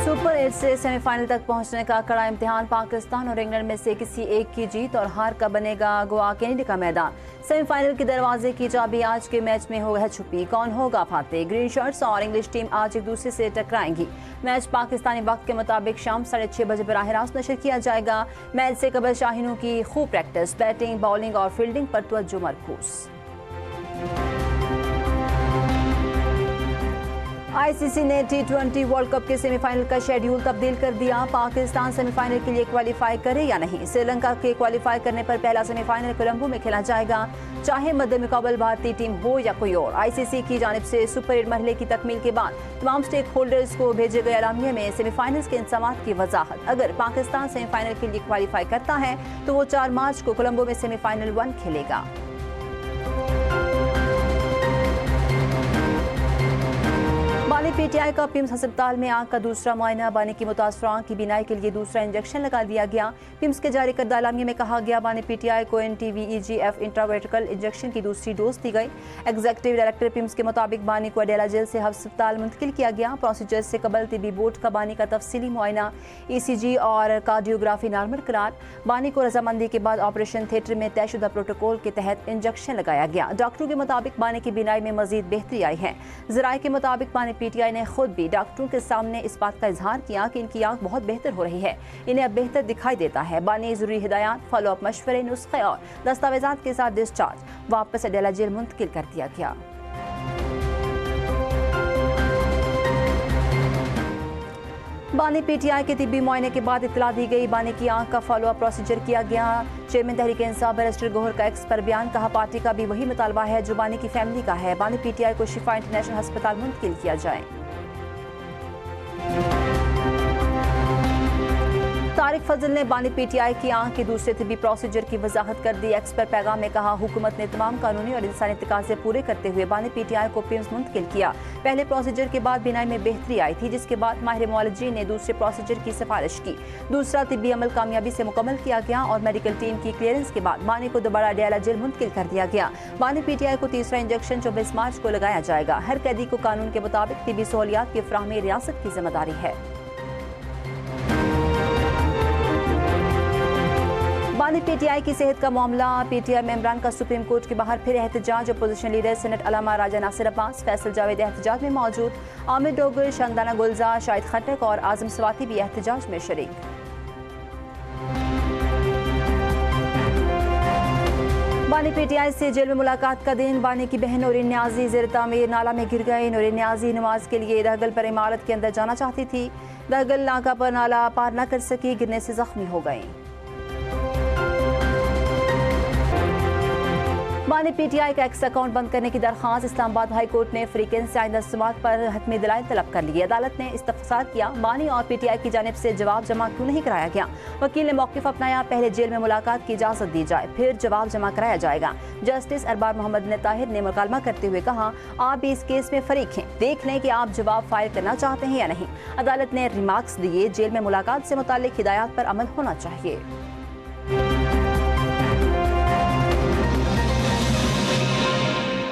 Super 8 से semifinal तक पहुंचने का कड़ा इम्तिहान। पाकिस्तान और इंग्लैंड में से किसी एक की जीत और हार का बनेगा गोवा कैनेडी का मैदान। सेमीफाइनल के दरवाजे की चाबी आज के मैच में है छुपी। कौन होगा फातेह? ग्रीन शर्ट्स और इंग्लिश टीम आज एक दूसरे से टकराएंगी। मैच पाकिस्तानी वक्त के मुताबिक शाम 6:30 बजे बराह रास्त नशर किया जाएगा। मैच से कबल शाहीनों की खूब प्रैक्टिस, बैटिंग, बॉलिंग और फील्डिंग पर तवज्जो मरकूज। आईसीसी ने T20 वर्ल्ड कप के सेमीफाइनल का शेड्यूल तब्दील कर दिया। पाकिस्तान सेमीफाइनल के लिए क्वालिफाई करे या नहीं। श्रीलंका के क्वालिफाई करने पर पहला सेमीफाइनल कोलंबो में खेला जाएगा, चाहे मद्देमुकाबल भारतीय टीम हो या कोई और। आईसीसी की जानिब से सुपर 8 मरहले की तकमील के बाद तमाम स्टेक होल्डर्स को भेजे गए अलामिया में सेमीफाइनल्स के इंतजामात की वजाहत। अगर पाकिस्तान सेमीफाइनल के लिए क्वालिफाई करता है तो वो 4 मार्च को कोलंबो में सेमीफाइनल 1 खेलेगा। बानी पीटीआई का पिम्स अस्पताल में आंख का दूसरा मुआयना। बानी की मुतासरा आंख की बीनाई के लिए दूसरा इंजेक्शन लगा दिया गया। पिम्स के जारी करदा एलामिया में कहा गया बानी पीटीआई को NTVEGF इंट्रावेट्रिकल इंजेक्शन की दूसरी डोज दी गई। एग्जीक्यूटिव डायरेक्टर पिम्स के मुताबिक बानी को अडेला जेल से अस्पताल मुंतकिल किया गया। प्रोसीजर से कबल तिबी बोर्ड का बानी का तफसीली मुआयना, ECG और कार्डियोग्राफी नॉर्मल करार। बानी को रजामंदी के बाद ऑपरेशन थिएटर में तयशुदा प्रोटोकॉल के तहत इंजेक्शन लगाया गया। डॉक्टरों के मुताबिक बानी की बीनाई में मजीद बेहतरी आई है। जराये के मुताबिक बानी पीटीआई ने खुद भी डॉक्टरों के सामने इस बात का इजहार किया कि इनकी आंख बहुत बेहतर हो रही है, इन्हें अब बेहतर दिखाई देता है। बानी जरूरी हिदायत, फॉलोअप मशवरे, नुस्खे और दस्तावेजात के साथ डिस्चार्ज वापस अडेला जेल मुंतकिल कर दिया गया। बानी पीटीआई के तिब्बी मुआयने के बाद इत्तला दी गई। बानी की आंख का फॉलोअप प्रोसीजर किया गया। चेयरमैन तहरीक इंसाफ बैरिस्टर गौहर का एक्स पर बयान। कहा पार्टी का भी वही मुतालबा है जो बानी की फैमिली का है। बानी पीटीआई को शिफा इंटरनेशनल अस्पताल मुंतकिल किया जाए। तारिक फजल ने बानी पीटीआई की आंख के दूसरे तिब्बी प्रोसीजर की वजाहत कर दी। एक्स पर पैगाम में कहा हुकूमत ने तमाम कानूनी और इंसानी तकाज़े पूरे करते हुए बानी पीटीआई को पिम्स मुंतकिल किया। पहले प्रोसीजर के बाद बीनाई में बेहतरी आई थी, जिसके बाद माहिर मुआलजी ने दूसरे प्रोसीजर की सिफारिश की। दूसरा तिब्बी अमल कामयाबी से मुकम्मल किया गया और मेडिकल टीम की क्लियरेंस के बाद बानी को दोबारा अडेला जेल मुंतकिल कर दिया गया। बानी पीटीआई को तीसरा इंजेक्शन 24 मार्च को लगाया जाएगा। हर कैदी को कानून के मुताबिक तिब्बी सहूलियात की फराहमी रियासत की जिम्मेदारी है। बानी पीटीआई की सेहत का मामला। पीटीआई मेंबरान का सुप्रीम कोर्ट के बाहर फिर एहतजाज। अपोजिशन लीडर सेनेट अलामा राजा नासिर अब्बास, फैसल जावेद एहतजाज में मौजूद। आमिर डोगर, शानदाना गुलजार, शाहिद खट्टक और आजम स्वाति भी एहतजाज में शरीक। बानी पीटीआई से जेल में मुलाकात का दिन। बानी की बहन नूरिन न्याजी ज़ेर तामीर नाला में गिर गई। नूरिन न्याजी नमाज के लिए दहगल पर इमारत के अंदर जाना चाहती थी। दहगल नाका पर नाला पार न कर सकी, गिरने से जख्मी हो गई। बानी पीटीआई का एक्स अकाउंट बंद करने की दरख्वास्त। इस्लामाबाद हाई कोर्ट ने फ्रीकेंस से आइंदा समात पर हतमी दलाइल तलब कर लिए। अदालत ने इस्तफसार किया बानी और पीटीआई की जानिब से जवाब जमा क्यों नहीं कराया गया। वकील ने मौक़िफ़ अपनाया, पहले जेल में मुलाकात की इजाज़त दी जाए, फिर जवाब जमा कराया जाएगा। जस्टिस अरबाब मोहम्मद ने ताहिर ने मुकालमा करते हुए कहा आप भी इस केस में फरीक हैं, देख लें कि आप जवाब फाइल करना चाहते हैं या नहीं। अदालत ने रिमार्क्स दिए, जेल में मुलाकात से मुताल्लिक हिदायत पर अमल होना चाहिए।